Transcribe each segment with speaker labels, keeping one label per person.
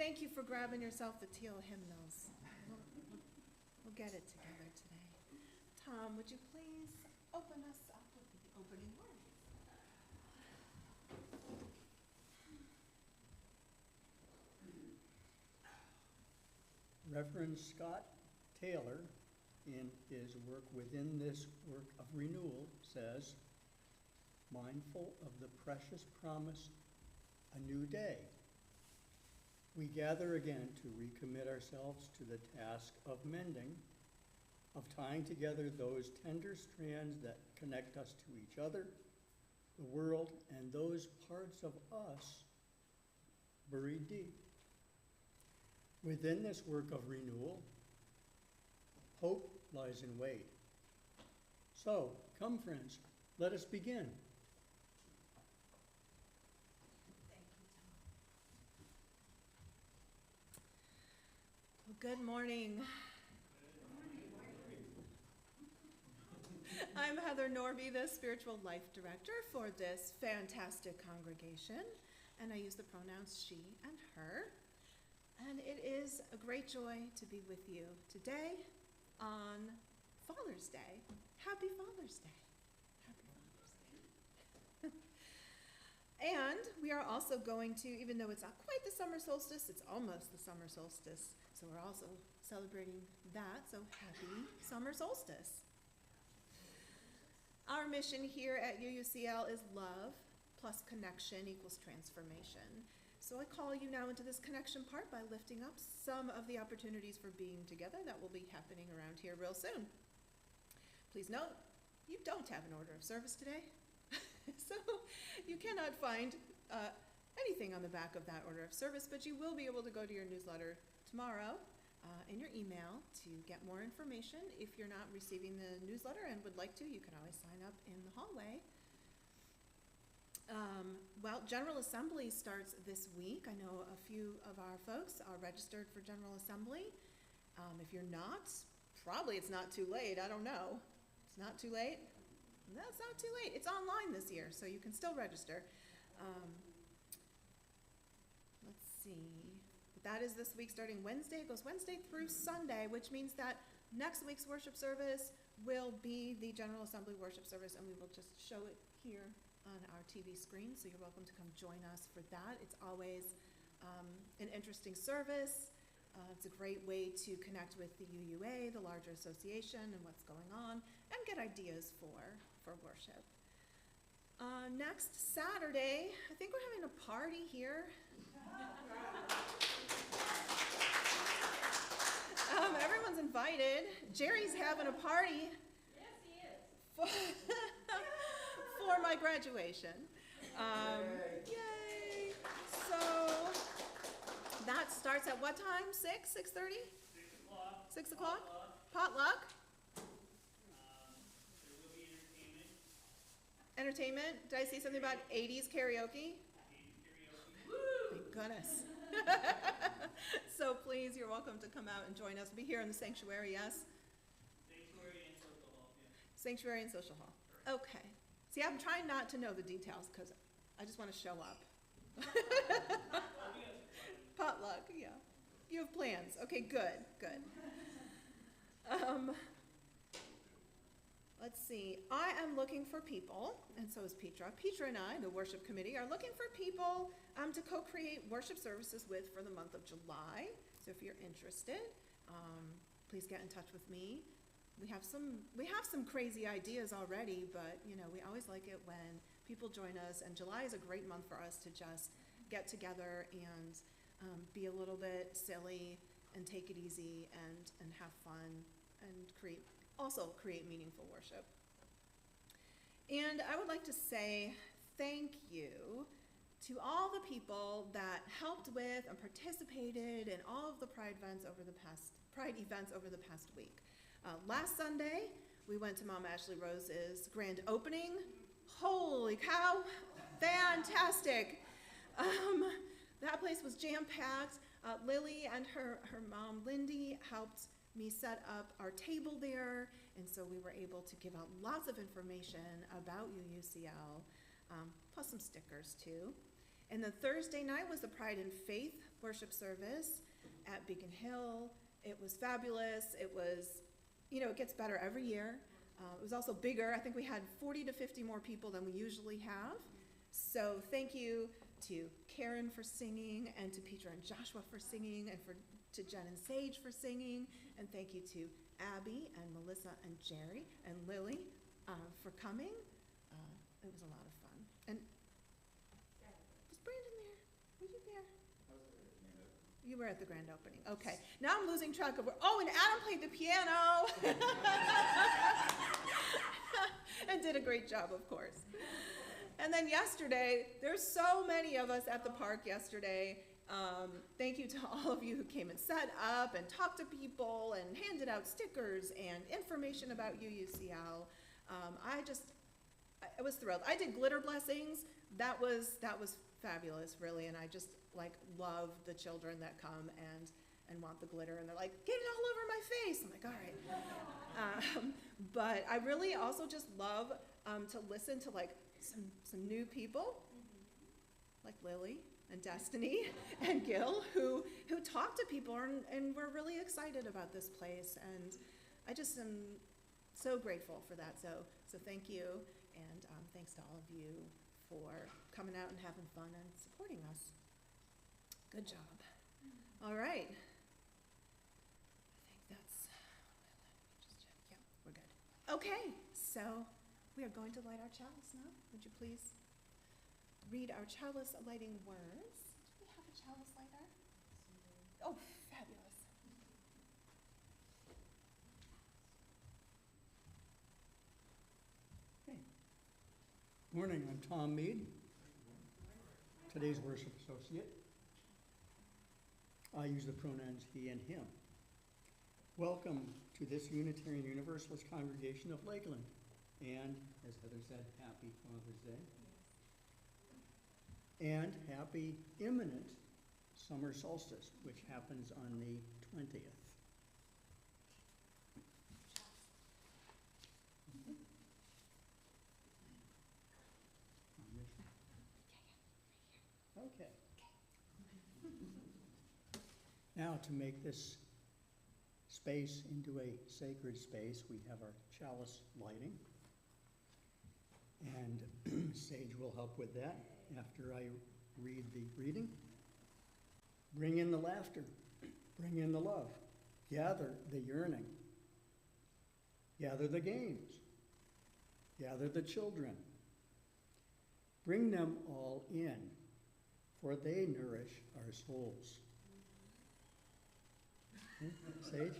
Speaker 1: thank you for grabbing yourself the teal hymnals. We'll get it together today. Tom, would you please open us up with the opening words?
Speaker 2: Reverend Scott Taylor, in his work Within This Work of Renewal, says, mindful of the precious promise, a new day, we gather again to recommit ourselves to the task of mending, of tying together those tender strands that connect us to each other, the world, and those parts of us buried deep. Within this work of renewal, hope lies in wait. So, come friends, let us begin.
Speaker 1: Thank you, Tom. Well, good morning. I'm Heather Norby, the Spiritual Life Director for this fantastic congregation, and I use the pronouns she and her. And it is a great joy to be with you today on Father's Day. Happy Father's Day. Happy Father's Day. And we are also going to, even though it's not quite the summer solstice, it's almost the summer solstice. So we're also celebrating that. So happy summer solstice. Our mission here at UUCL is love plus connection equals transformation. So I call you now into this connection part by lifting up some of the opportunities for being together that will be happening around here real soon. Please note, you don't have an order of service today. So you cannot find anything on the back of that order of service, but you will be able to go to your newsletter tomorrow in your email to get more information. If you're not receiving the newsletter and would like to, you can always sign up in the hallway. Well, General Assembly starts this week. I know a few of our folks are registered for General Assembly. If you're not, probably it's not too late. I don't know. It's not too late? No, it's not too late. It's online this year, so you can still register. Let's see. That is this week starting Wednesday. It goes Wednesday through Sunday, which means that next week's worship service will be the General Assembly worship service, and we will just show it here on our TV screen, so you're welcome to come join us for that. It's always an interesting service. It's a great way to connect with the UUA, the larger association, and what's going on, and get ideas for worship. Next Saturday, I think we're having a party here. Everyone's invited. Jerry's having a party.
Speaker 3: Yes, he is.
Speaker 1: For my graduation. Yay! So that starts at what time? 6? 6:30?
Speaker 4: 6 o'clock.
Speaker 1: 6 o'clock? Potluck?
Speaker 4: There will be entertainment.
Speaker 1: Entertainment? Did I see something about 80s karaoke?
Speaker 4: 80s karaoke. Woo!
Speaker 1: Thank goodness. So please, you're welcome to come out and join us. We'll be here in the sanctuary, yes?
Speaker 4: Sanctuary and social hall. Yeah.
Speaker 1: Sanctuary and social hall. Okay. See, I'm trying not to know the details because I just want to show up. Potluck, yeah. You have plans. Okay, good. Let's see. I am looking for people, and so is Petra. Petra and I, the worship committee, are looking for people to co-create worship services with for the month of July. So if you're interested, please get in touch with me. We have some crazy ideas already, but we always like it when people join us, and July is a great month for us to just get together and be a little bit silly and take it easy and have fun and create meaningful worship. And I would like to say thank you to all the people that helped with and participated in all of the Pride events over the past week. Last Sunday, we went to Mom Ashley Rose's grand opening. Holy cow, fantastic. That place was jam-packed. Lily and her mom, Lindy, helped me set up our table there, and so we were able to give out lots of information about UUCL, plus some stickers too. And then Thursday night was the Pride and Faith worship service at Beacon Hill. It was fabulous. It was, it gets better every year. It was also bigger. I think we had 40 to 50 more people than we usually have. So thank you to Karen for singing, and to Petra and Joshua for singing, and to Jen and Sage for singing, and thank you to Abby and Melissa and Jerry and Lily for coming. It was a lot of fun. And was Brandon there? Were you there? You were at the grand opening. Okay. Now I'm losing track of and Adam played the piano. And did a great job, of course. And then yesterday, there's so many of us at the park yesterday. Thank you to all of you who came and set up and talked to people and handed out stickers and information about UUCL. I was thrilled. I did glitter blessings. That was fabulous, really, and I just love the children that come and want the glitter, and they're like, get it all over my face. I'm like, all right. But I really also just love to listen to some new people, like Lily and Destiny and Gil, who talk to people and we're really excited about this place, and I just am so grateful for that. So thank you, and thanks to all of you for coming out and having fun and supporting us. Good job. All right. I think that's, just check. Yeah, we're good. Okay, so we are going to light our chalice now. Would you please read our chalice lighting words? Do we have a chalice lighter? Oh, fabulous.
Speaker 2: Okay. Morning, I'm Tom Mead, today's worship associate. I use the pronouns he and him. Welcome to this Unitarian Universalist congregation of Lakeland. And, as Heather said, happy Father's Day. And happy imminent summer solstice, which happens on the 20th. Okay. Now, to make this space into a sacred space, we have our chalice lighting. And Sage will help with that after I read the reading. Bring in the laughter. Bring in the love. Gather the yearning. Gather the games. Gather the children. Bring them all in, for they nourish our souls. Sage?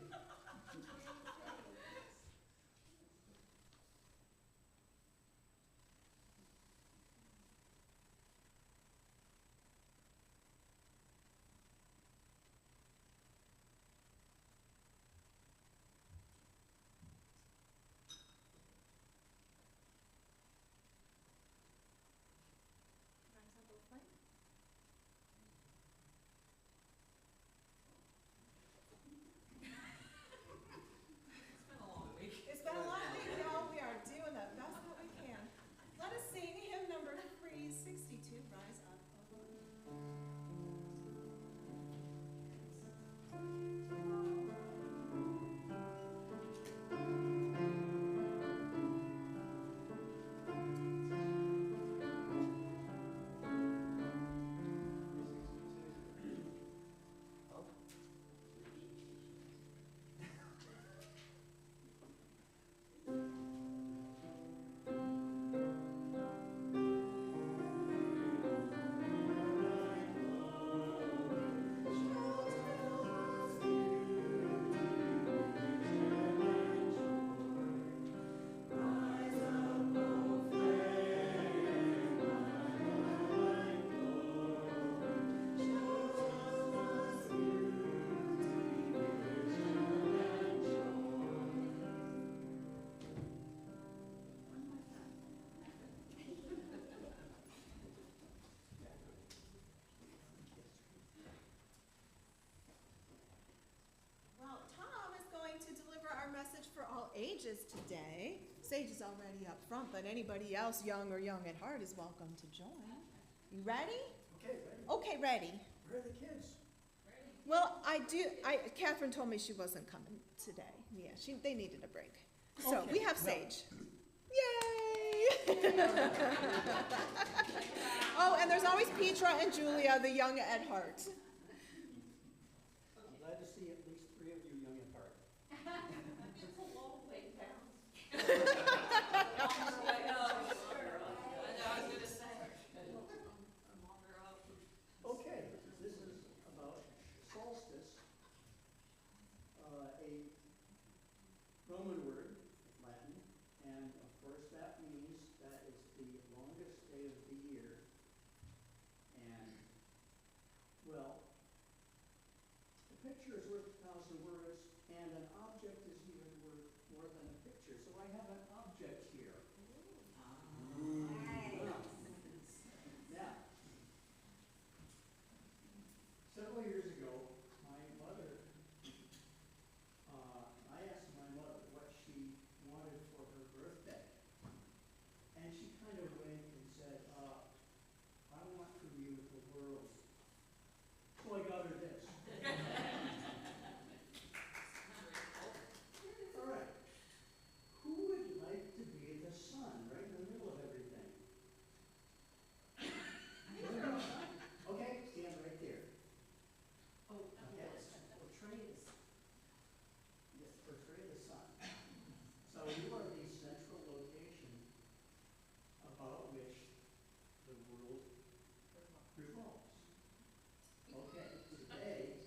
Speaker 1: It's been a long week, y'all. We are doing the best that we can. Let us sing hymn number 362, Rise Up, O Well, Tom is going to deliver our message for all ages today. Sage is already up front, but anybody else young or young at heart is welcome to join. You ready?
Speaker 2: Okay. Okay, ready?
Speaker 1: Okay, ready.
Speaker 2: Where are the kids?
Speaker 1: Well, Catherine told me she wasn't coming today. Yeah, they needed a break. So we
Speaker 2: Okay,
Speaker 1: have
Speaker 2: well-
Speaker 1: Sage. Yay! Oh, and there's always Petra and Julia, the young at heart.
Speaker 2: I'm glad to see at least 3 of you young at heart.
Speaker 3: It's a long way down. Longer way up. I know, I was gonna say. Longer up.
Speaker 2: Okay, this is about solstice, a Roman word, Latin, and of course that means that it's the longest day of the year. And, well, a picture is worth 1,000 words, and an object is even worth more than a picture. So I have an object here. Now, several years ago, my mother, I asked my mother what she wanted for her birthday. And she kind of winked and said, I want to be with the world. So I got her this. All right. Who would like to be the sun right in the middle of everything? Okay, stand right there.
Speaker 3: Oh,
Speaker 2: Okay.
Speaker 3: portray this.
Speaker 2: Yes, portray the sun. So you are the central location about which the world revolves. Okay, today,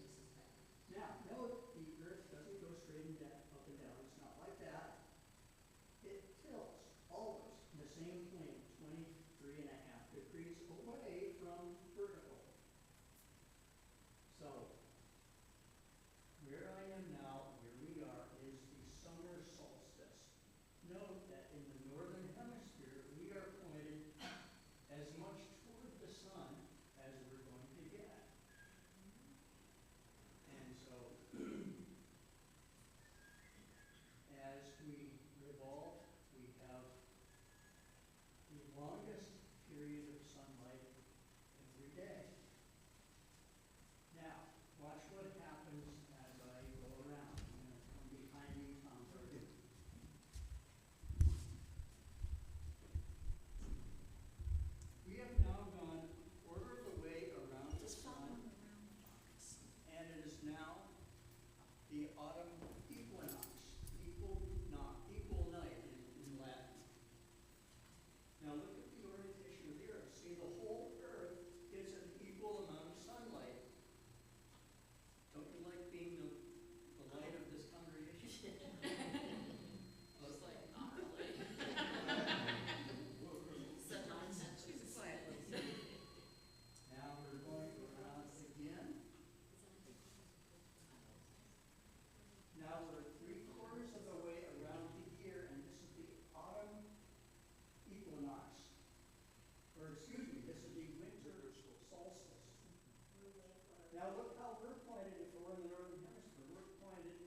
Speaker 2: now, note the earth doesn't go straight and up and down. It's not like that. It tilts always in the same plane, 23.5 degrees away from vertical. So, where I am now, where we are, is the summer solstice. Note that in the northern hemisphere, we are pointed as much toward the sun as we're going to get. And so, as we revolve, we have the longest period of sunlight every day. Now, watch what happens as I go around. I'm going to come behind you, Tom. We have now gone a quarter of the way around the sun, and it is now the autumn equinox, equal night in Latin. Now look at the orientation of the earth. See, the whole earth gets an equal amount of sunlight. Don't you like being the light of this congregation?
Speaker 3: Just like, not really. Said nonsense.
Speaker 2: Now we're going around again. Now we're 3/4 of the way around the year, and this is the autumn equinox. Or excuse me, this is the winter solstice. Now look how we're pointed, if we're in the northern hemisphere, we're pointed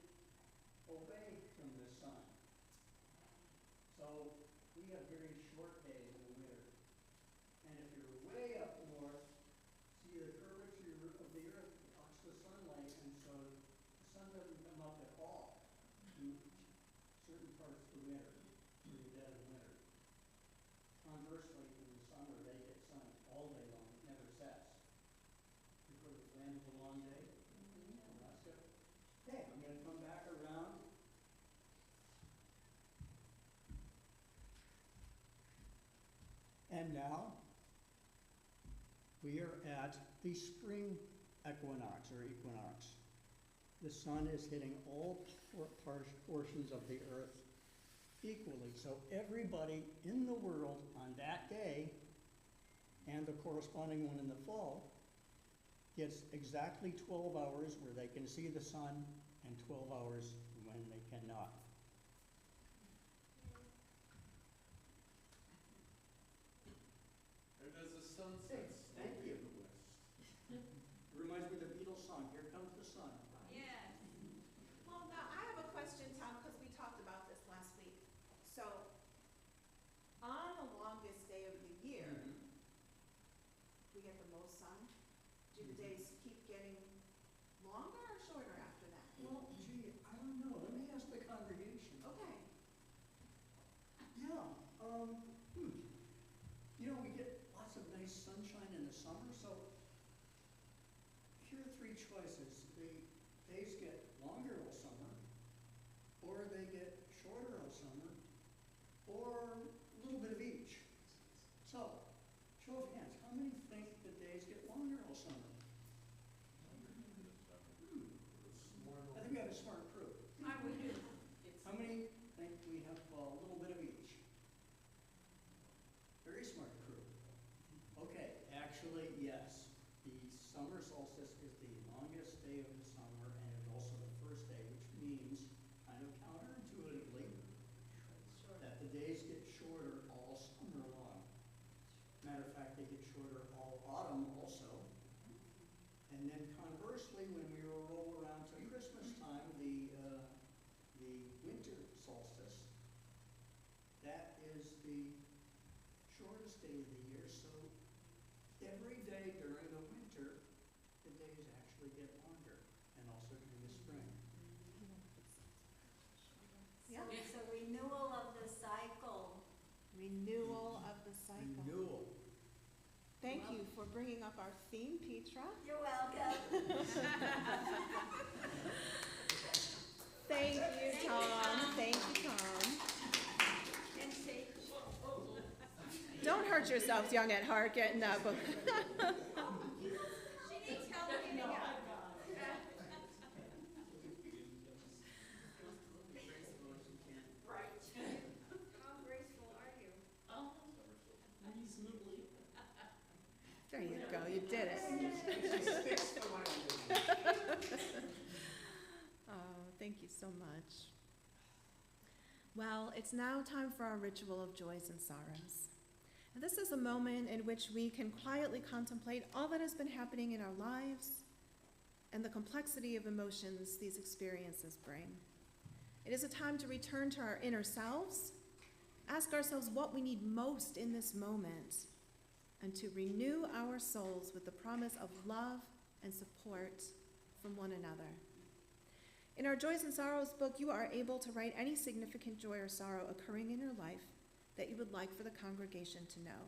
Speaker 2: away from the sun. So we have very short days in the winter. And if you're way up north, see the curvature of the earth blocks the sunlight, and so the sun doesn't come up at all in certain parts of the winter, in the dead of winter. Conversely, in the summer, they get sun all day long. It never sets. Because the land of the long day. Well, that's good. Okay, I'm going to come back around. And now, we are at the spring equinox, or equinox. The sun is hitting all portions of the earth equally. So everybody in the world on that day, and the corresponding one in the fall, gets exactly 12 hours where they can see the sun, and 12 hours when they cannot.
Speaker 5: And as the sun
Speaker 2: Hey,
Speaker 5: sets
Speaker 2: thank
Speaker 5: slowly
Speaker 2: you.
Speaker 5: in the west.
Speaker 2: It reminds me of the Beatles song, "Here Comes the Sun."
Speaker 3: Yes.
Speaker 1: Well, now, I have a question, Tom, because we talked about this last week. So, on the longest day of the year, we get the most sun?
Speaker 2: Well, gee, I don't know, let me ask the congregation.
Speaker 3: Okay.
Speaker 2: Yeah, you know, we get lots of nice sunshine in the summer, so here are three choices. The days get longer all summer, or they get shorter all summer, or a little bit of each. So, show of hands, how many think the days get longer all summer? I think we have a smart crew.
Speaker 3: I would do.
Speaker 2: How many think we have a little bit of each? Very smart crew. Okay, actually, yes. The summer solstice is the longest day of the summer, and it's also the first day, which means, kind of counterintuitively, that the days get shorter all summer long. Matter of fact, they get shorter all autumn also. And then conversely, when we roll around to Christmas time, the winter solstice, that is the shortest day of the year. So every day during the winter, the days actually get longer, and also during the spring.
Speaker 1: Yeah.
Speaker 5: So it's a renewal of the cycle.
Speaker 1: Renewal of the cycle.
Speaker 2: Renewal.
Speaker 1: Thank you for bringing up our theme, Petra.
Speaker 5: You're welcome.
Speaker 1: Thank you, Tom. Thank you, Tom.
Speaker 5: And say,
Speaker 1: Don't hurt yourselves, young at heart, getting up.
Speaker 5: she needs help getting up. Right. How graceful are you?
Speaker 3: Reasonably.
Speaker 1: There you go, you did it. Oh, thank you so much. Well, it's now time for our ritual of joys and sorrows. And this is a moment in which we can quietly contemplate all that has been happening in our lives and the complexity of emotions these experiences bring. It is a time to return to our inner selves, ask ourselves what we need most in this moment, and to renew our souls with the promise of love and support from one another. In our Joys and Sorrows book, you are able to write any significant joy or sorrow occurring in your life that you would like for the congregation to know.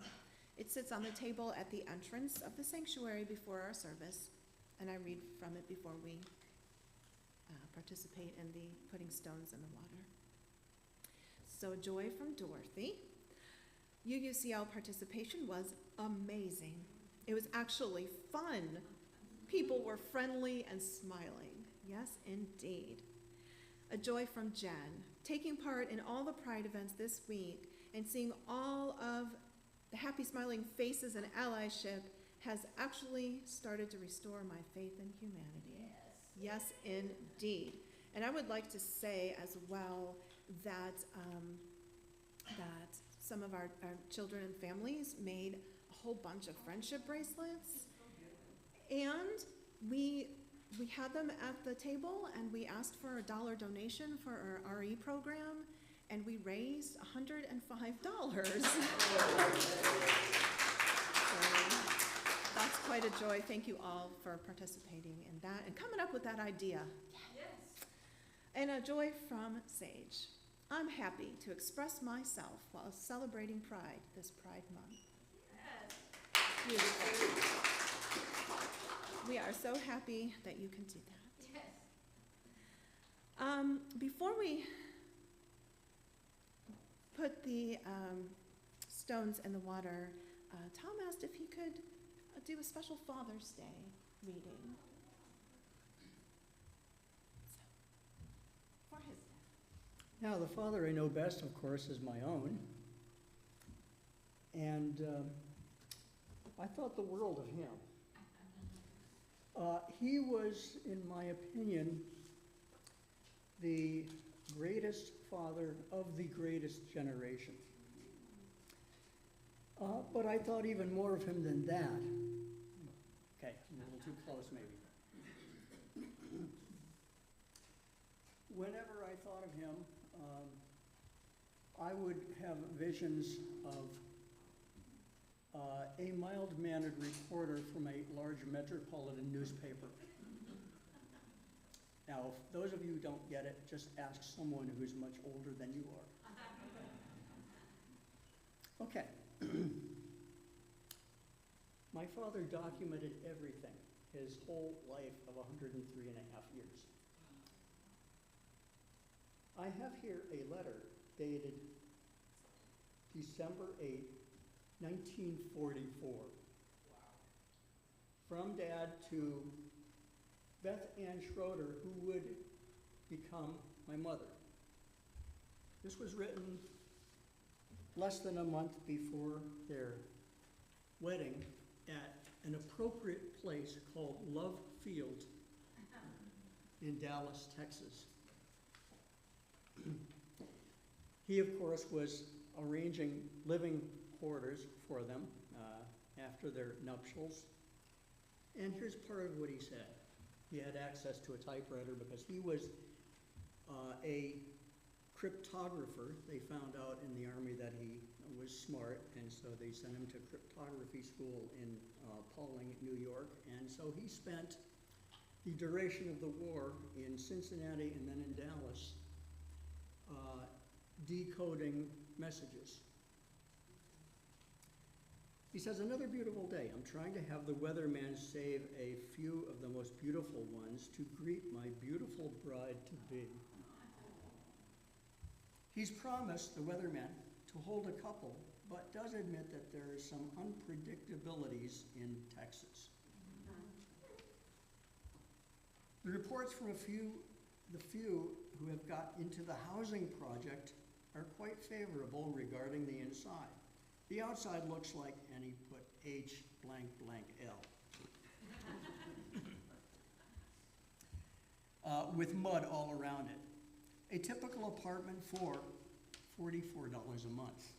Speaker 1: It sits on the table at the entrance of the sanctuary before our service, and I read from it before we participate in the putting stones in the water. So, joy from Dorothy. UUCL participation was amazing. It was actually fun. People were friendly and smiling. Yes, indeed. A joy from Jen. Taking part in all the Pride events this week and seeing all of the happy smiling faces and allyship has actually started to restore my faith in humanity. Yes, indeed. And I would like to say as well that that some of our children and families made a whole bunch of friendship bracelets, and we had them at the table, and we asked for a $1 donation for our RE program, and we raised $105. So that's quite a joy. Thank you all for participating in that and coming up with that idea.
Speaker 3: Yes.
Speaker 1: And a joy from Sage. I'm happy to express myself while celebrating Pride this Pride Month.
Speaker 3: Yes.
Speaker 1: Beautiful. We are so happy that you can do that.
Speaker 3: Yes.
Speaker 1: Before we put the stones in the water, Tom asked if he could do a special Father's Day reading. So, for his day.
Speaker 2: Now, the father I know best, of course, is my own. And I thought the world of him. He was, in my opinion, the greatest father of the greatest generation. But I thought even more of him than that. Okay, I'm a little too close maybe. Whenever I thought of him, I would have visions of a mild-mannered reporter from a large metropolitan newspaper. Now, Now, if those of you who don't get it, just ask someone who's much older than you are. Okay. My father documented everything, his whole life of 103 and a half years. I have here a letter dated December 8, 1944. From Dad to Beth Ann Schroeder, who would become my mother. This was written less than a month before their wedding at an appropriate place called Love Field in Dallas, Texas. He, of course, was arranging living quarters for them after their nuptials. And here's part of what he said. He had access to a typewriter because he was a cryptographer. They found out in the Army that he was smart, and so they sent him to cryptography school in Pauling, New York. And so he spent the duration of the war in Cincinnati and then in Dallas decoding messages. He says, another beautiful day. I'm trying to have the weatherman save a few of the most beautiful ones to greet my beautiful bride-to-be. He's promised, the weatherman, to hold a couple, but does admit that there are some unpredictabilities in Texas. The reports from the few who have got into the housing project are quite favorable regarding the inside. The outside looks like, and he put H blank blank L. With mud all around it. A typical apartment for $44 a month.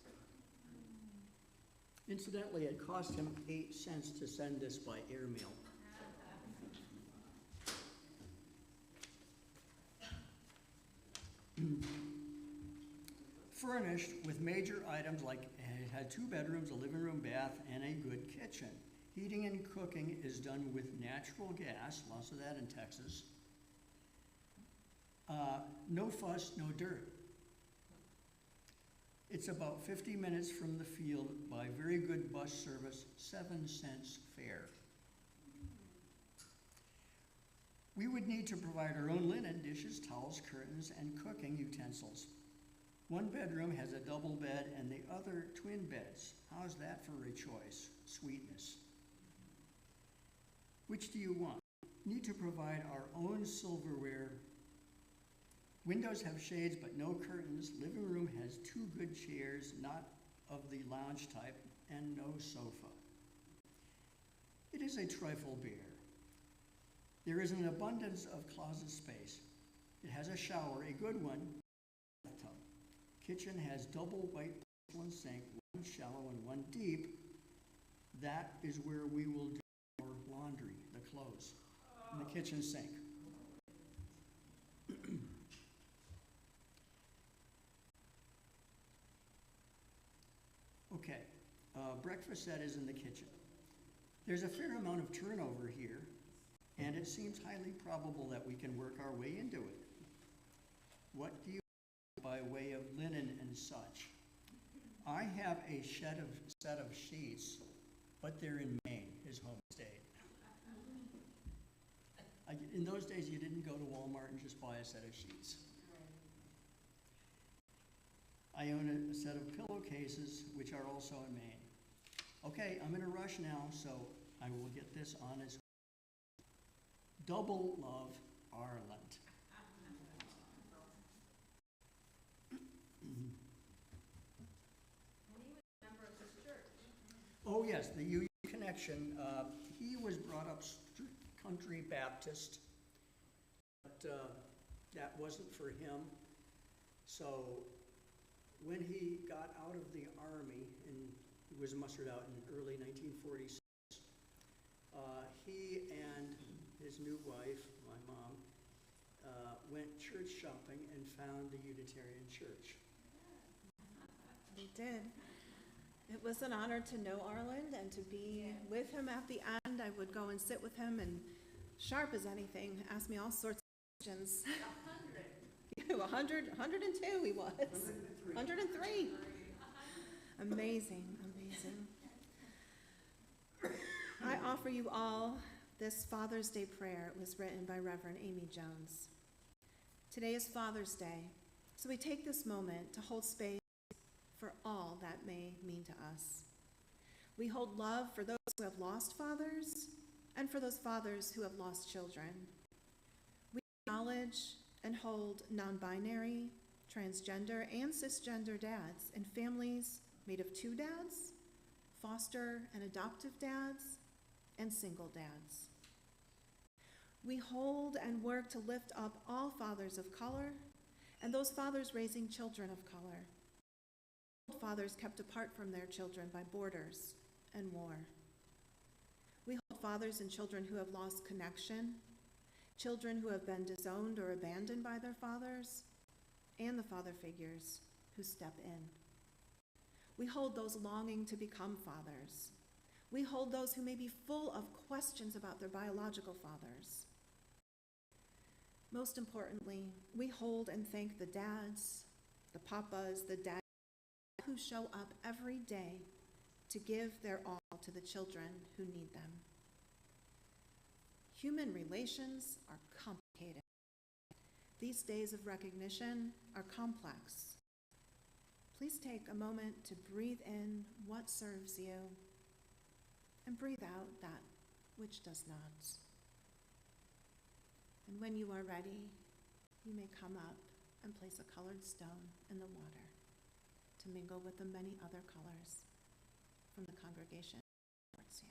Speaker 2: Incidentally, it cost him 8 cents to send this by airmail. Furnished with major items like it had 2 bedrooms, a living room, bath, and a good kitchen. Heating and cooking is done with natural gas, lots of that in Texas. No fuss, no dirt. It's about 50 minutes from the field by very good bus service, 7 cents fare. We would need to provide our own linen, dishes, towels, curtains, and cooking utensils. One bedroom has a double bed and the other twin beds. How's that for a choice? Sweetness. Which do you want? Need to provide our own silverware. Windows have shades but no curtains. Living room has 2 good chairs, not of the lounge type, and no sofa. It is a trifle bare. There is an abundance of closet space. It has a shower, a good one, bathtub. Kitchen has double white porcelain sink, 1 shallow and 1 deep. That is where we will do our laundry, the clothes, in the kitchen sink. Okay, breakfast set is in the kitchen. There's a fair amount of turnover here, and it seems highly probable that we can work our way into it. What do you by way of linen and such? I have a set of sheets, but they're in Maine, his home state. In those days, you didn't go to Walmart and just buy a set of sheets. I own a set of pillowcases, which are also in Maine. Okay, I'm in a rush now, so I will get this on as double love, Ireland. Oh yes, the UU connection. He was brought up country Baptist, but that wasn't for him. So when he got out of the Army and he was mustered out in early 1946, he and his new wife, my mom, went church shopping and found the Unitarian Church.
Speaker 1: They did. It was an honor to know Arlen and to be with him at the end. I would go and sit with him and sharp as anything, ask me all sorts Questions? 102 he was. 103. Amazing, amazing. I offer you all this Father's Day prayer. It was written by Reverend Amy Jones. Today is Father's Day, so we take this moment to hold space for all that may mean to us. We hold love for those who have lost fathers and for those fathers who have lost children. We acknowledge and hold non-binary, transgender, and cisgender dads in families made of two dads, foster and adoptive dads, and single dads. We hold and work to lift up all fathers of color and those fathers raising children of color. Fathers kept apart from their children by borders and war. We hold fathers and children who have lost connection, children who have been disowned or abandoned by their fathers, and the father figures who step in. We hold those longing to become fathers. We hold those who may be full of questions about their biological fathers. Most importantly, we hold and thank the dads, the papas, the dads who show up every day to give their all to the children who need them. Human relations are complicated. These days of recognition are complex. Please take a moment to breathe in what serves you and breathe out that which does not. And when you are ready, you may come up and place a colored stone in the water to mingle with the many other colors from the congregation towards you.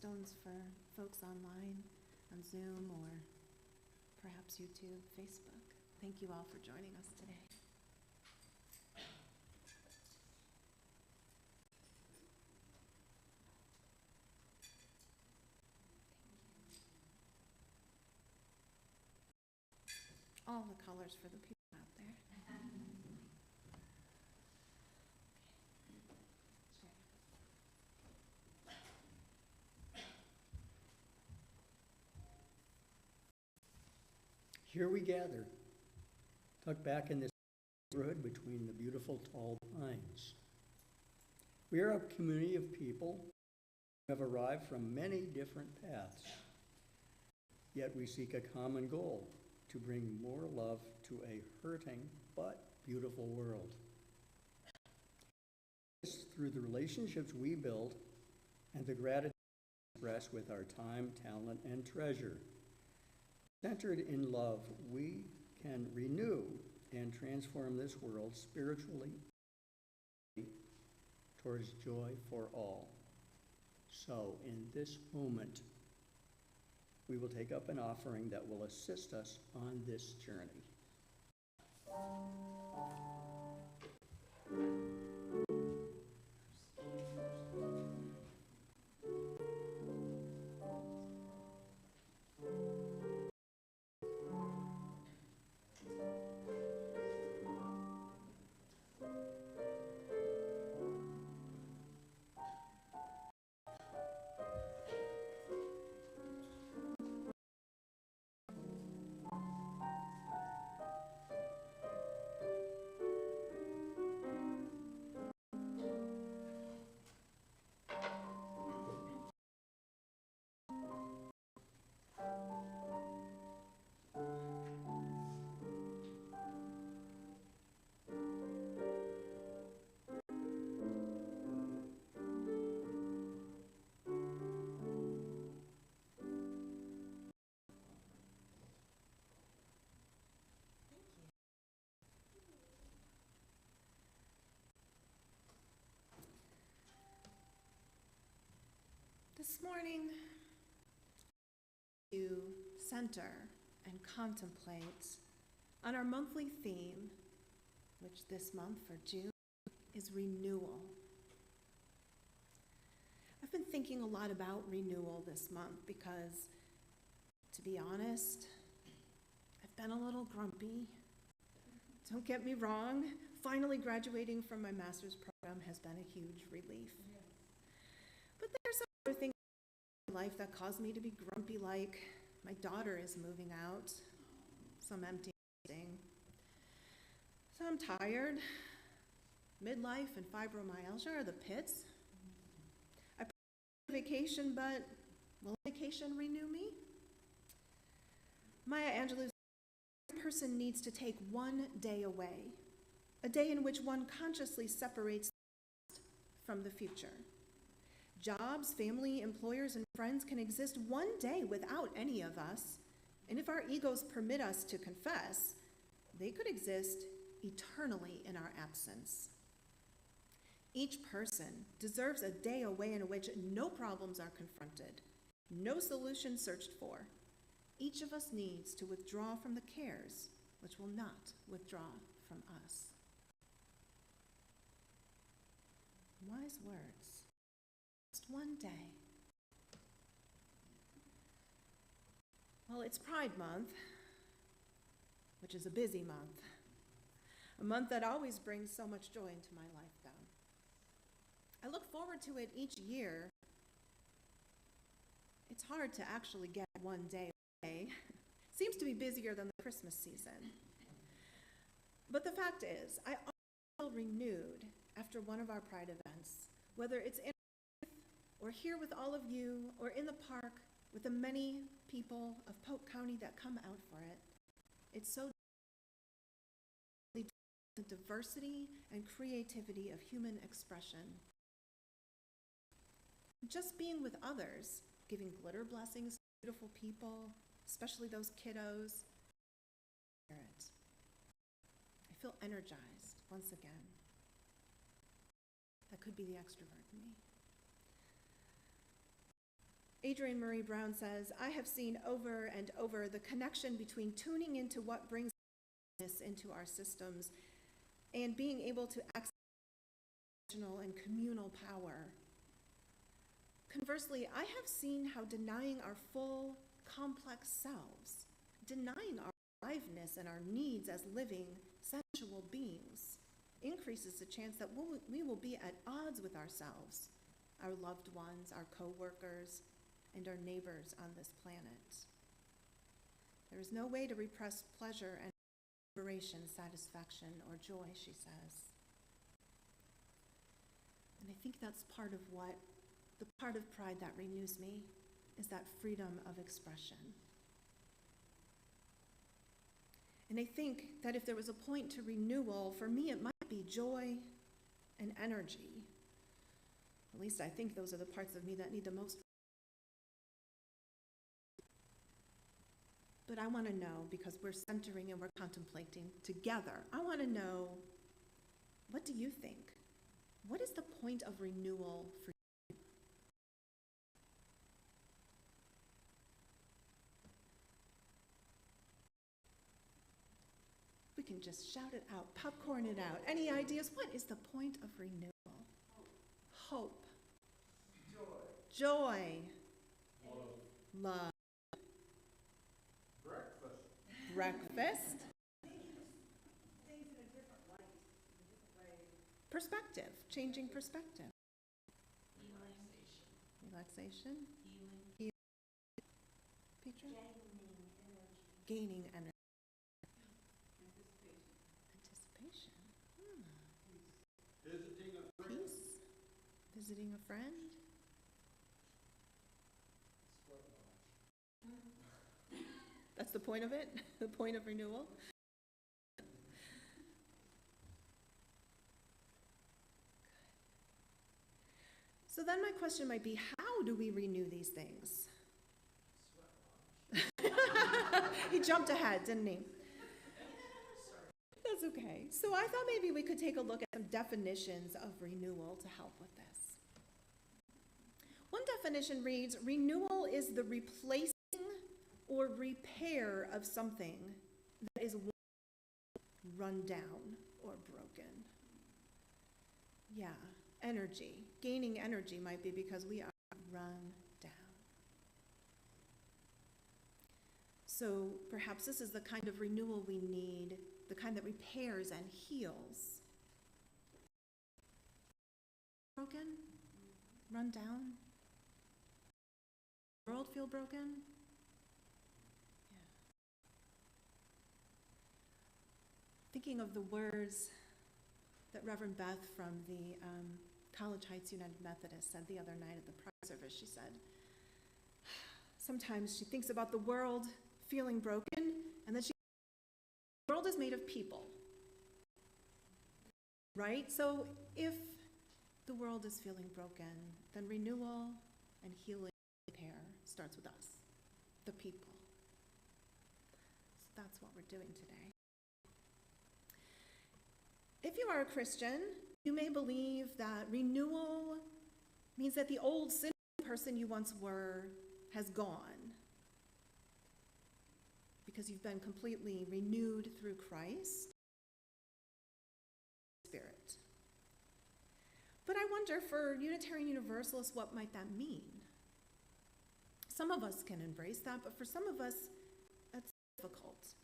Speaker 1: milestones for folks online, on Zoom, or perhaps YouTube, Facebook. Thank you all for joining us today. All the colors for the people out there.
Speaker 2: Here we gather, tucked back in this neighborhood between the beautiful tall pines. We are a community of people who have arrived from many different paths, yet we seek a common goal: to bring more love to a hurting but beautiful world. This through the relationships we build and the gratitude we express with our time, talent, and treasure. Centered in love, we can renew and transform this world spiritually towards joy for all. So in this moment, we will take up an offering that will assist us on this journey.
Speaker 1: This morning, to center and contemplate on our monthly theme, which this month for June is renewal. I've been thinking a lot about renewal this month because, to be honest, I've been a little grumpy. Don't get me wrong, finally graduating from my master's program has been a huge relief. But there's other things in my life that cause me to be grumpy, like my daughter is moving out, so I'm empty nesting. So I'm tired. Midlife and fibromyalgia are the pits. I plan a vacation, but will vacation renew me? Maya Angelou's person needs to take one day away, a day in which one consciously separates the past from the future. Jobs, family, employers, and friends can exist one day without any of us, and if our egos permit us to confess, they could exist eternally in our absence. Each person deserves a day away in which no problems are confronted, no solution searched for. Each of us needs to withdraw from the cares which will not withdraw from us. Wise words. Just one day. Well, it's Pride Month, which is a busy month, a month that always brings so much joy into my life, though. I look forward to it each year. It's hard to actually get one day away. Seems to be busier than the Christmas season. But the fact is, I always feel renewed after one of our Pride events, whether it's in or here with all of you, or in the park with the many people of Polk County that come out for it. It's so the diversity and creativity of human expression. Just being with others, giving glitter blessings to beautiful people, especially those kiddos. I feel energized once again. That could be the extrovert in me. Adrienne Marie Brown says, I have seen over and over the connection between tuning into what brings this into our systems and being able to access relational and communal power. Conversely, I have seen how denying our full, complex selves, denying our aliveness and our needs as living, sensual beings, increases the chance that we will be at odds with ourselves, our loved ones, our co-workers, and our neighbors on this planet. There is no way to repress pleasure and liberation, satisfaction, or joy, she says. And I think that's part of the part of pride that renews me, is that freedom of expression. And I think that if there was a point to renewal, for me it might be joy and energy. At least I think those are the parts of me that need the most. But I want to know, because we're centering and we're contemplating together, I want to know, what do you think? What is the point of renewal for you? We can just shout it out, popcorn it out. Any ideas? What is the point of renewal? Hope. Joy. Love. Breakfast.
Speaker 5: Things in a different light, in a different way.
Speaker 1: Perspective. Changing perspective.
Speaker 3: Relaxation.
Speaker 1: Relaxation.
Speaker 3: Healing.
Speaker 1: Petra?
Speaker 5: Gaining energy.
Speaker 1: Gaining energy.
Speaker 3: Anticipation.
Speaker 1: Anticipation.
Speaker 6: Visiting a friend.
Speaker 1: Peace. Visiting a friend.
Speaker 6: Sweat lodge.
Speaker 1: That's the point of it? The point of renewal? So then my question might be, how do we renew these things?
Speaker 6: Sweat lodge.
Speaker 1: He jumped ahead, didn't he? That's okay. So I thought maybe we could take a look at some definitions of renewal to help with this. One definition reads, renewal is the replacing or repair of something that is run down or broken. Yeah, energy. Gaining energy might be because we are run down. So perhaps this is the kind of renewal we need, the kind that repairs and heals. Broken? Run down? World feel broken? Yeah. Thinking of the words that Reverend Beth from the College Heights United Methodist said the other night at the prayer service. She said, sometimes she thinks about the world feeling broken, and then the world is made of people, right? So if the world is feeling broken, then renewal and healing and repair starts with us, the people. So that's what we're doing today. If you are a Christian, you may believe that renewal means that the old sinful person you once were has gone, because you've been completely renewed through Christ, Spirit. But I wonder, for Unitarian Universalists, what might that mean? Some of us can embrace that, but for some of us, that's difficult.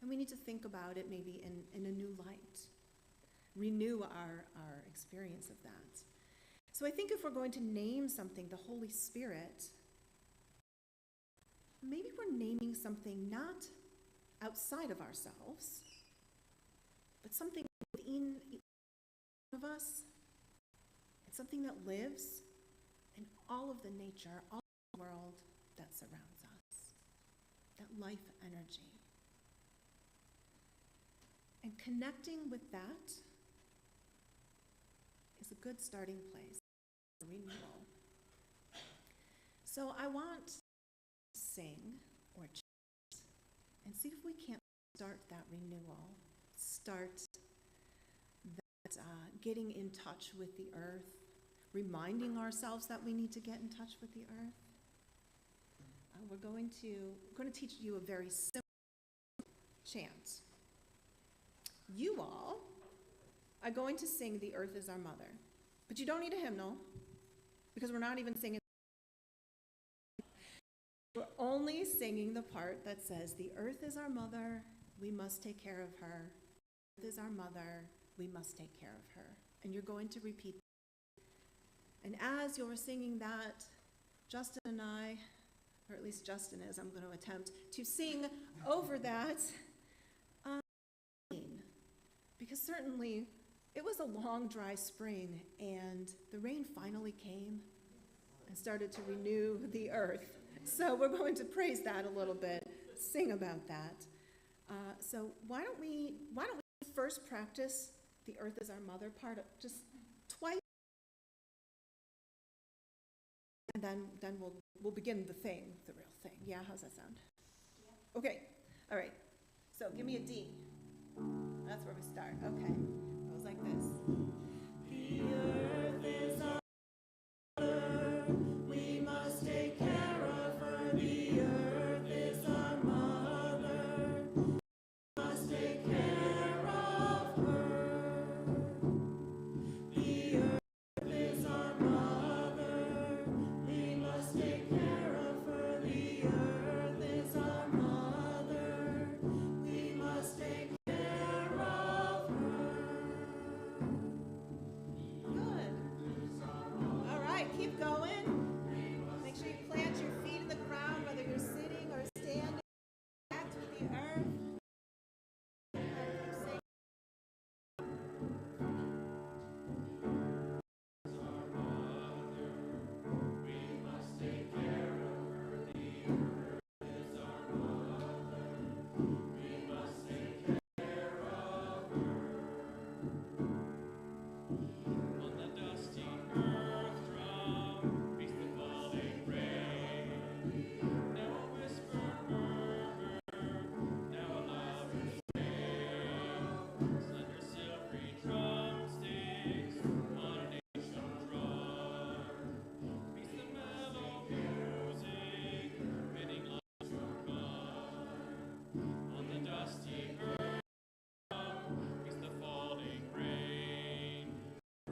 Speaker 1: And we need to think about it maybe in a new light. Renew our experience of that. So I think if we're going to name something the Holy Spirit, maybe we're naming something not outside of ourselves, but something within each of us. It's something that lives in all of the nature, all of the world that surrounds us. That life energy. And connecting with that is a good starting place for renewal. So I want to sing or chant and see if we can't start that renewal, start that getting in touch with the earth, reminding ourselves that we need to get in touch with the earth. we're going to teach you a very simple chant. You all are going to sing "The Earth is Our Mother," but you don't need a hymnal because we're not even singing. We're only singing the part that says, "The earth is our mother, we must take care of her. The earth is our mother, we must take care of her." And you're going to repeat that. And as you're singing that, Justin and I, or at least Justin is, I'm going to attempt to sing over that. Because certainly it was a long, dry spring, and the rain finally came and started to renew the earth. So we're going to praise that a little bit, sing about that. So why don't we first practice "The Earth is Our Mother" part just twice, and then we'll begin the real thing. Yeah, how's that sound? Yeah. Okay. All right. So give me a D. That's where we start. Okay. It goes like this. The earth is our mother, we must take care of her. The earth is our mother, we must take care of her. The earth is our mother, we must take care of her. The earth is our mother, we must take care of her. Good. All right, keep going. Make sure you plant your feet in the ground, whether you're sitting or standing. Connect with the earth. And keep saying,
Speaker 7: On the dusty earth drum beats the falling rain. Now a whisper murmur, now a louder strain. Slender silvery drumsticks on a nation drum. Beats the mellow music, bidding life to come. On the dusty earth drum beats the falling rain.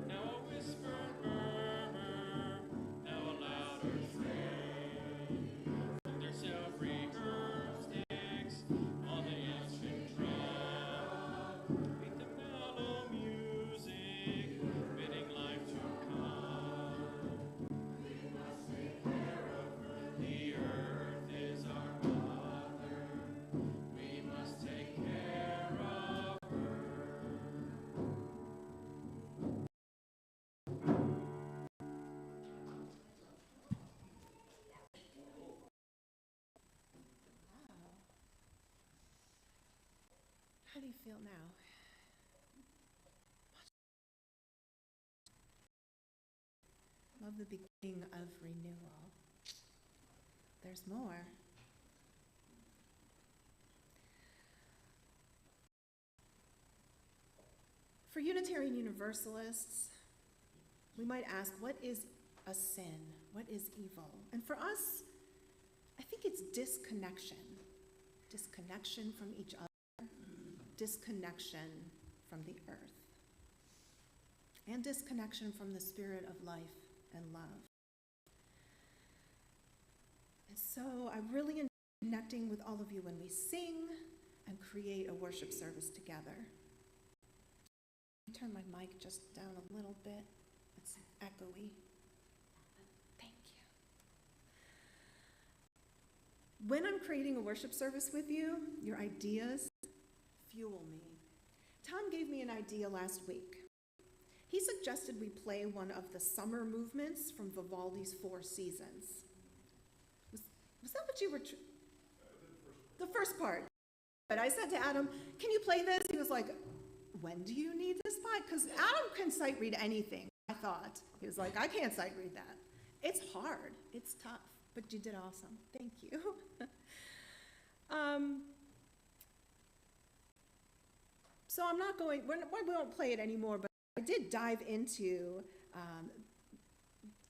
Speaker 7: Now a whispered murmur, now a louder strain. And their silvery herb sticks on the ancient drum. Beat the mellow music, bidding life to come. We must take care of her. The earth is our mother. We must take care of her.
Speaker 1: wow. How do you feel now? Love the beginning of renewal. There's more. For Unitarian Universalists, we might ask, what is a sin? What is evil? And for us, I think it's disconnection. Disconnection from each other, disconnection from the earth, and disconnection from the spirit of life and love. And so I really enjoy connecting with all of you when we sing and create a worship service together. Turn my mic just down a little bit. It's echoey. Thank you. When I'm creating a worship service with you, your ideas fuel me. Tom gave me an idea last week. He suggested we play one of the summer movements from Vivaldi's Four Seasons. Was that what you were? The first part. But I said to Adam, "Can you play this?" He was like, "When do you need this by?" Because Adam can sight read anything, I thought. He was like, "I can't sight read that." It's hard. It's tough. But you did awesome. Thank you. So I'm not going, we won't play it anymore, but I did dive into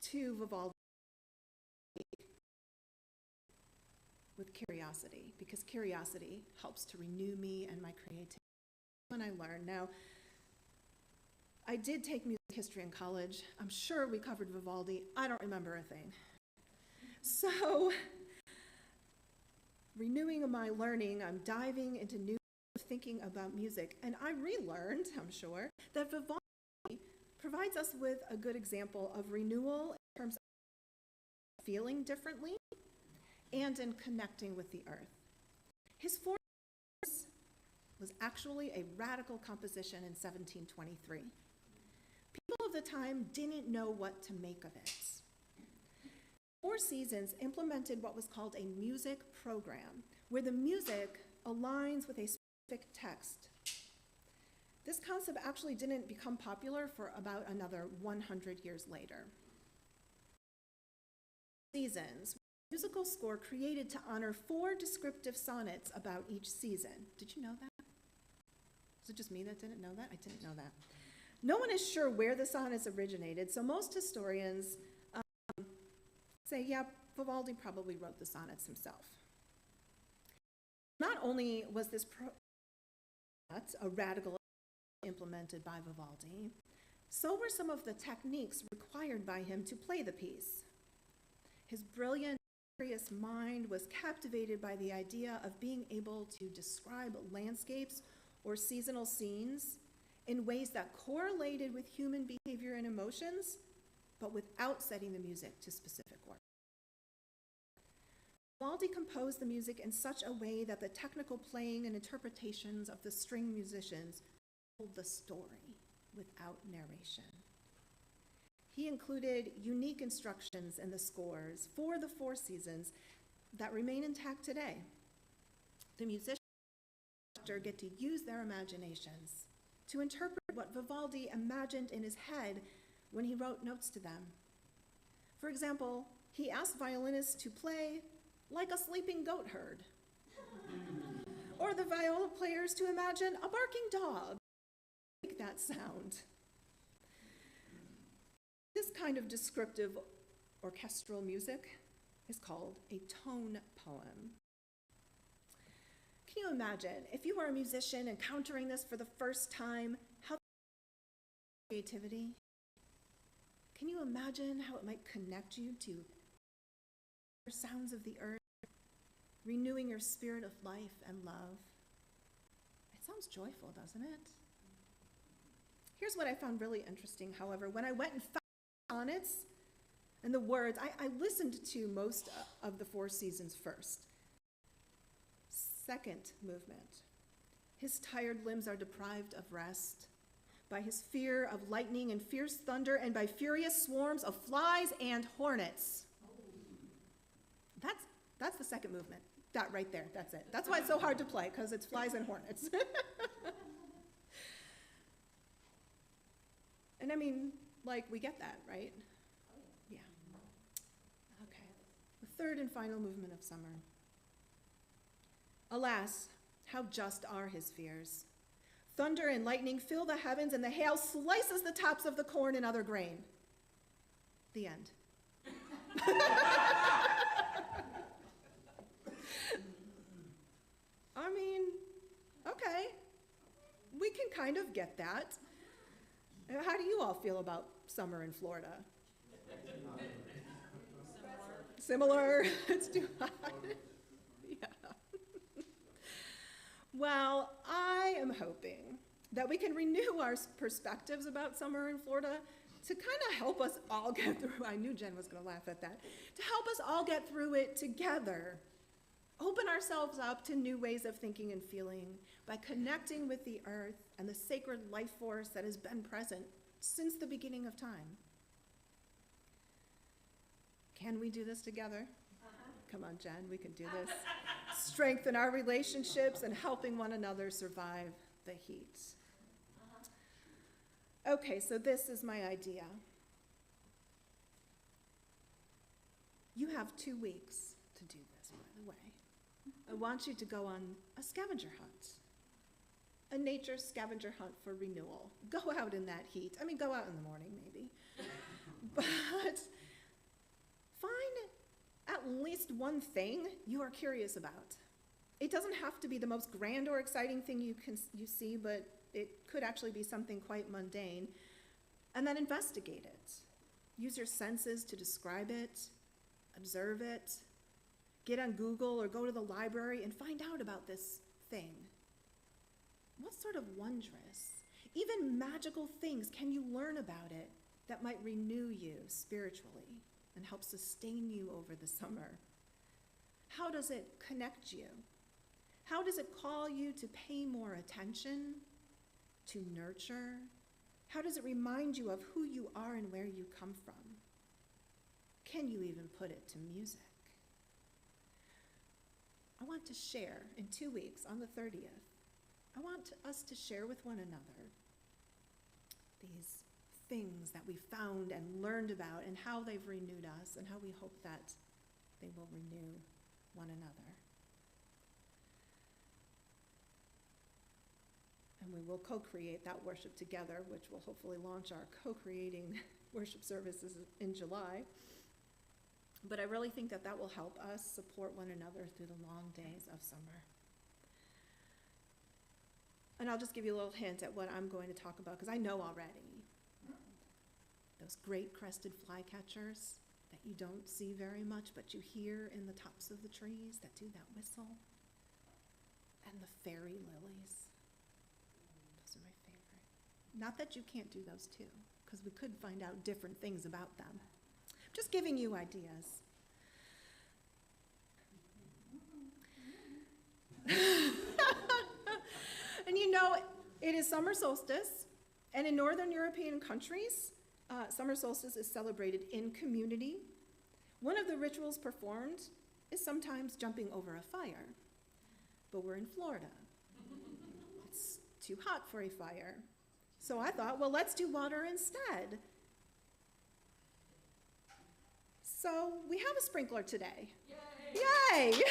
Speaker 1: two Vivaldi. with curiosity, because curiosity helps to renew me and my creativity when I learn. Now, I did take music history in college. I'm sure we covered Vivaldi. I don't remember a thing. So, renewing my learning, I'm diving into new thinking about music, and I relearned, I'm sure, that Vivaldi provides us with a good example of renewal in terms of feeling differently and in connecting with the earth. His fourth was actually a radical composition in 1723. People of the time didn't know what to make of it. Four Seasons implemented what was called a music program, where the music aligns with a specific text. This concept actually didn't become popular for about another 100 years later. Seasons, musical score created to honor 4 descriptive sonnets about each season. Did you know that? Was it just me that didn't know that? I didn't know that. No one is sure where the sonnets originated, so most historians say, yeah, Vivaldi probably wrote the sonnets himself. Not only was this a radical implemented by Vivaldi, so were some of the techniques required by him to play the piece. His brilliant, curious mind was captivated by the idea of being able to describe landscapes or seasonal scenes in ways that correlated with human behavior and emotions, but without setting the music to specific words. Vivaldi composed the music in such a way that the technical playing and interpretations of the string musicians told the story without narration. He included unique instructions in the scores for the 4 seasons that remain intact today. The musicians get to use their imaginations to interpret what Vivaldi imagined in his head when he wrote notes to them. For example, he asked violinists to play like a sleeping goat herd, or the viola players to imagine a barking dog, make that sound. This kind of descriptive orchestral music is called a tone poem. Can you imagine, if you were a musician encountering this for the first time, how creativity? Can you imagine how it might connect you to the sounds of the earth, renewing your spirit of life and love? It sounds joyful, doesn't it? Here's what I found really interesting, however. When I went and found sonnets and the words, I listened to most of the 4 seasons first. Second movement. His tired limbs are deprived of rest by his fear of lightning and fierce thunder and by furious swarms of flies and hornets. That's the second movement. That right there, that's it. That's why it's so hard to play, because it's flies and hornets. And I mean, like, we get that, right? Yeah. Okay. The third and final movement of summer. Alas, how just are his fears. Thunder and lightning fill the heavens, and the hail slices the tops of the corn and other grain. The end. I mean, okay, we can kind of get that. How do you all feel about summer in Florida? Similar. It's too hot. Yeah. Well, I am hoping that we can renew our perspectives about summer in Florida to kind of help us all get through. I knew Jen was going to laugh at that. To help us all get through it together. Open ourselves up to new ways of thinking and feeling by connecting with the earth and the sacred life force that has been present since the beginning of time. Can we do this together? Come on, Jen, we can do this. Strengthen our relationships and helping one another survive the heat. Okay, so this is my idea. You have 2 weeks to do this, by the way. I want you to go on a scavenger hunt, a nature scavenger hunt for renewal. Go out in that heat. I mean, go out in the morning maybe. But find at least one thing you are curious about. It doesn't have to be the most grand or exciting thing you see, but it could actually be something quite mundane. And then investigate it. Use your senses to describe it, observe it. Get on Google or go to the library and find out about this thing. What sort of wondrous, even magical things can you learn about it that might renew you spiritually and help sustain you over the summer? How does it connect you? How does it call you to pay more attention, to nurture? How does it remind you of who you are and where you come from? Can you even put it to music? I want to share in 2 weeks on the 30th. I want us to share with one another these things that we found and learned about and how they've renewed us and how we hope that they will renew one another. And we will co-create that worship together, which will hopefully launch our co-creating worship services in July. But I really think that that will help us support one another through the long days of summer. And I'll just give you a little hint at what I'm going to talk about, because I know already. Those great crested flycatchers that you don't see very much, but you hear in the tops of the trees that do that whistle. And the fairy lilies. Those are my favorite. Not that you can't do those too, because we could find out different things about them. Just giving you ideas. And you know, it is summer solstice, and in Northern European countries, summer solstice is celebrated in community. One of the rituals performed is sometimes jumping over a fire, but we're in Florida. It's too hot for a fire. So I thought, well, let's do water instead. So we have a sprinkler today. Yay! Yay!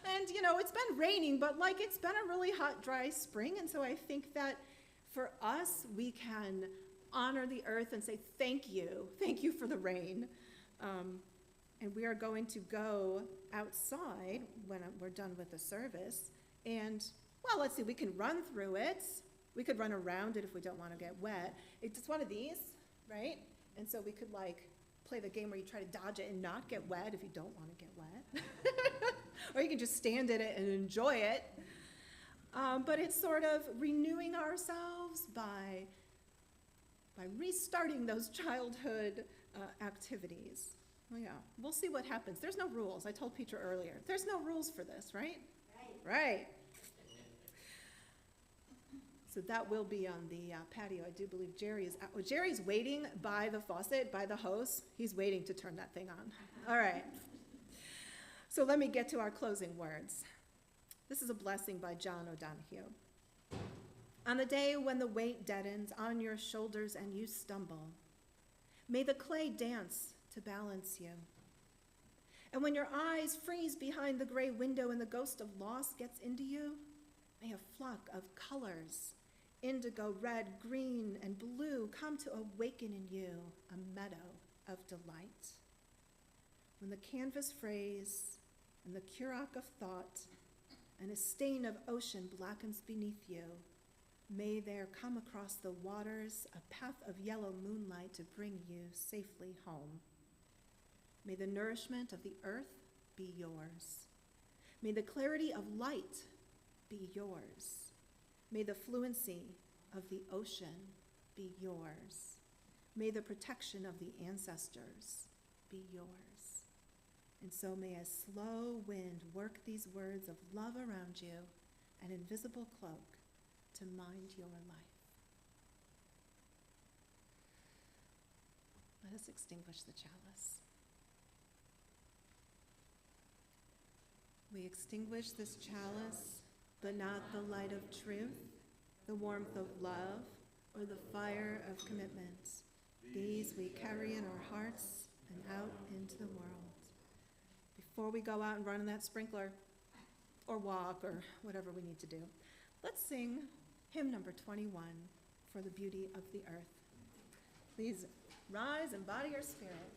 Speaker 1: And you know, it's been raining, but like it's been a really hot, dry spring, and so I think that for us, we can honor the earth and say thank you for the rain. And we are going to go outside when we're done with the service, and well, let's see, we can run through it. We could run around it if we don't want to get wet. It's one of these, right? And so we could like play the game where you try to dodge it and not get wet if you don't want to get wet. Or you can just stand in it and enjoy it. But it's sort of renewing ourselves by restarting those childhood activities. Well, yeah, we'll see what happens. There's no rules. I told Peter earlier. There's no rules for this, right? Right. So that will be on the patio. I do believe Jerry is out. Well, Jerry's waiting by the faucet, by the hose. He's waiting to turn that thing on. All right. So let me get to our closing words. This is a blessing by John O'Donohue. On the day when the weight deadens on your shoulders and you stumble, may the clay dance to balance you. And when your eyes freeze behind the gray window and the ghost of loss gets into you, may a flock of colors, indigo, red, green, and blue, come to awaken in you a meadow of delight. When the canvas frays and the currach of thought and a stain of ocean blackens beneath you, may there come across the waters a path of yellow moonlight to bring you safely home. May the nourishment of the earth be yours. May the clarity of light be yours. May the fluency of the ocean be yours. May the protection of the ancestors be yours. And so may a slow wind work these words of love around you, an invisible cloak to mind your life. Let us extinguish the chalice. We extinguish this chalice, but not the light of truth, the warmth of love, or the fire of commitment. These we carry in our hearts and out into the world. Before we go out and run in that sprinkler, or walk, or whatever we need to do, let's sing hymn number 21, For the Beauty of the Earth. Please rise and body your spirit.